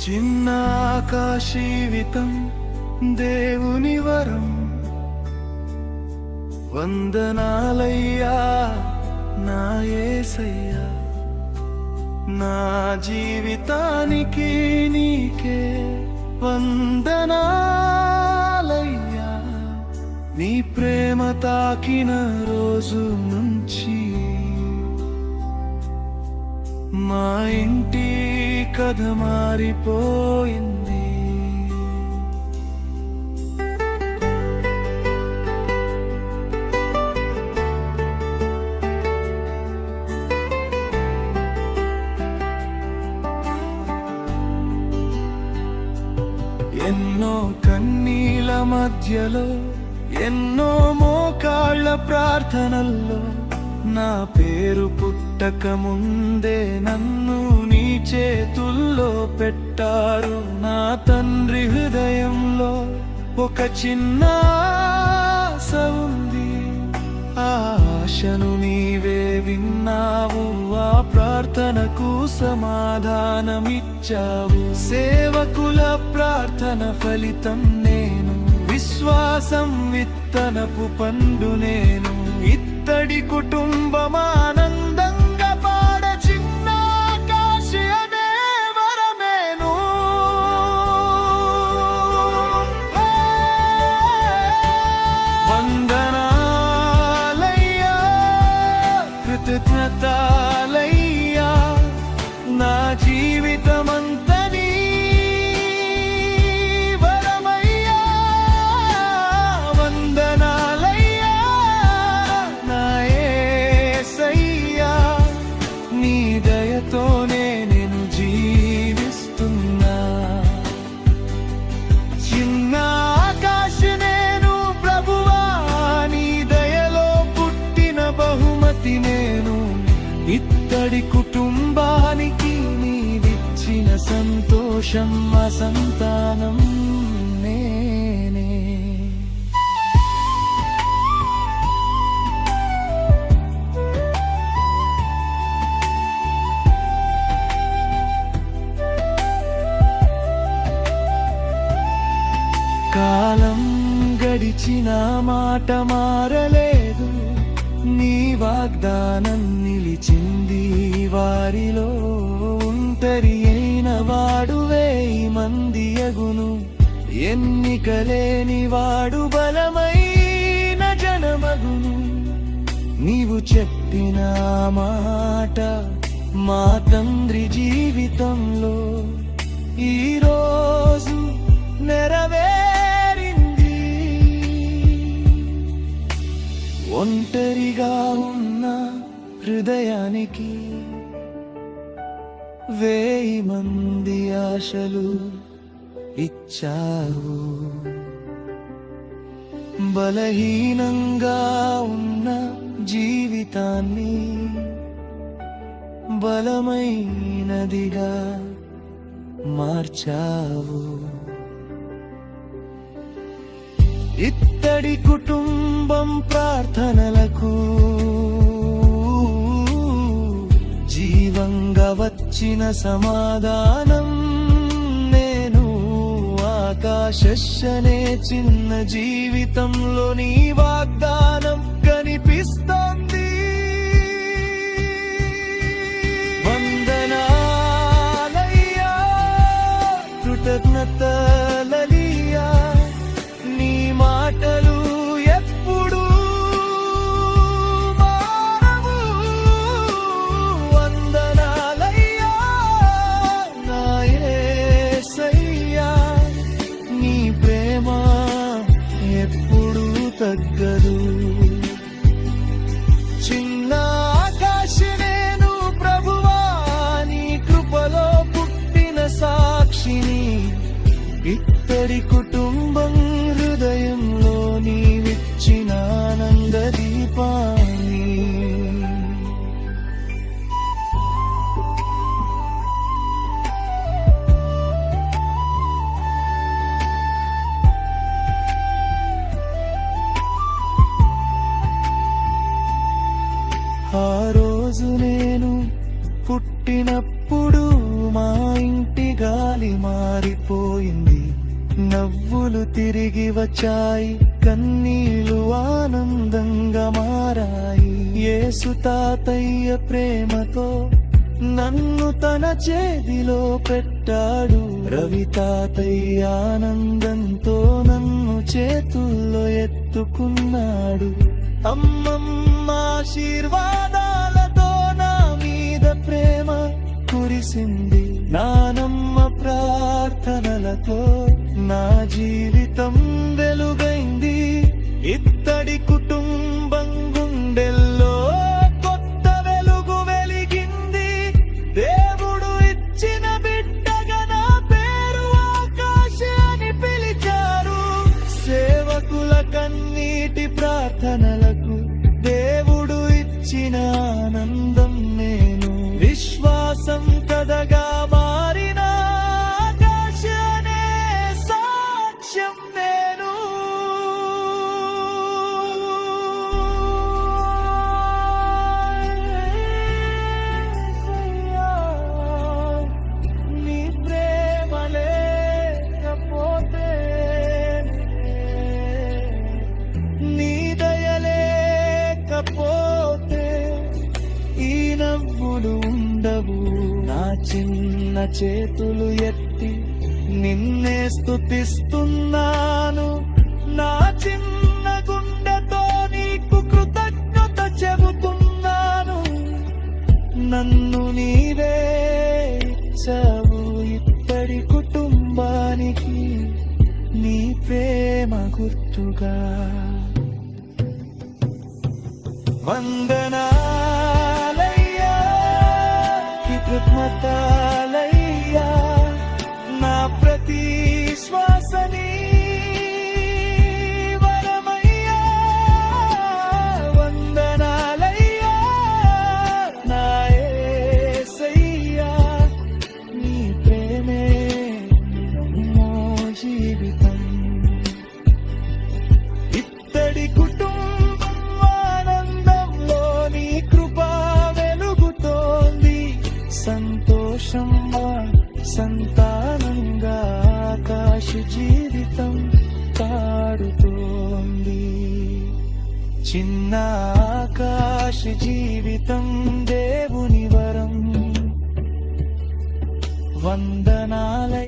చిన్న ఆకాశీవితం దేవుని వరం, వందనాలయ్యా నా యేసయ్యా, నా జీవితానికి నీకే వందనాలయ్యా. నీ ప్రేమ తాకిన రోజు నుంచి మా ఇంటి కథ మారిపోయింది. ఎన్నో కన్నీల మధ్యలో, ఎన్నో మోకాళ్ళ ప్రార్థనల్లో, నా పేరు పుట్టక ముందే నన్ను నీ చేతుల్లో పెట్టారు. నా తండ్రి హృదయంలో ఒక చిన్న ఆశ ఉంది, ఆ ఆశను నీవే విన్నావు, ఆ ప్రార్థనకు సమాధానమిచ్చావు. సేవకుల ప్రార్థన ఫలితం నేను, విశ్వాసం విత్తనపు పండు నేను. ఇత్తడి కుటుంబం ఆనందంగా పాడ చిన్న ఆకాశి అనే వరమేను. వందనాలయ్యా, కృతజ్ఞతలయ్యా, నా జీవితమంతా నీ వరమయ్యా. వందనాలయ్యా నా యేసయ్యా, నీ దయతోనే నేను జీవిస్తున్నా. చిన్న ఆకాశి నేను ప్రభువా, నీ దయలో పుట్టిన బహుమతి నేను. ఇత్తడి కుటుంబానికి నీవిచ్చిన సంతోషం, మా సంతానం నేనే. కాలం గడిచిన మాట మారలేదు, నీ వాగ్దానం నిలిచింది. వారిలో ఒంటరి అయిన వాడు 1000 మంది అగును, ఎన్నికలేని వాడు బలమైన జనమగును. నీవు చెప్పిన మాట మా తండ్రి జీవితంలో ఈరోజు నెరవేరింది. ఒంటరిగా ఉన్న హృదయానికి 1000 మంది ఆశలు ఇచ్చావు. బలహీనంగా ఉన్న జీవితాన్ని బలమైనదిగా మార్చావు. ఇత్తడి కుటుంబం ప్రార్థనలకు జీవంగా వచ్చిన సమాధానం నేను. ఆకాశనే చిన్న జీవితంలో నీ వాగ్దానం కనిపిస్తోంది. వందనాలయ్యా, కృతజ్ఞతలయ్యా, నీ మాటలు ఎప్పుడు మారవు. వందనాలయ్యా నా యేసయ్యా, నీ ప్రేమ ఎప్పుడు తగ్గదు. చిన్న ఆకాశి నేను ప్రభువా, నీ కృపలో పుట్టిన సాక్షిని. ఇత్తడి కుటుంబం హృదయంలో నీవిచ్చిన ఆనంద దీపాన్ని. ఆ రోజు నేను పుట్టినప్పుడు మా ఇంటి గాలి మారిపోయింది, నవ్వులు తిరిగి వచ్చాయి, కన్నీళ్లు ఆనందంగా మారాయి. యేసు తాతయ్య ప్రేమతో నన్ను తన చేతిలో పెట్టాడు. రవి తాతయ్య ఆనందంతో నన్ను చేతుల్లో ఎత్తుకున్నాడు. అమ్మమ్మ ఆశీర్వాదాలతో నా మీద ప్రేమ కురిసింది. నానమ్మ ప్రార్థనలతో నా జీవితం వెలుగైంది. ఇత్తడి కుటుంబం గుండెల్లో కొత్త వెలుగు వెలిగింది. దేవుడు ఇచ్చిన బిడ్డగా నా పేరు ఆకాశ అని పిలిచారు. సేవకుల కన్నీటి ప్రార్థనలకు దేవుడు ఇచ్చిన ఆనందం నేను. విశ్వాసం కథగా మారిన ఆకాశ అనే సాక్ష్యం నేను. నీ ప్రేమ లేకపోతే, నీ దయ లేకపోతే ఈ నవ్వులు ఉండవు. నా చిన్న చేతులు ఎత్తి నిన్నే స్తుతిస్తున్నాను. నా చిన్న గుండెతో నీకు కృతజ్ఞత చెబుతున్నాను. నన్ను నీవే ఇచ్చావు ఇత్తడి కుటుంబానికి, నీ ప్రేమ గుర్తుగా. వందనాలయ్యా, కృతజ్ఞతలయ్యా, నా ప్రతి శ్వాసని వరమయ్యా. వందనాలయ్యా నా యేసయ్యా, నీ ప్రేమే నమ్మో జీవితం. ఇత్తడి కుటుంబం ఆనందంలో నీ కృప వెలుగుతోంది. సంతోషం సంతానంగా ఆకాశ జీవితం పాడుతోంది. చిన్న ఆకాశ జీవితం దేవుని వరం. వందనాలై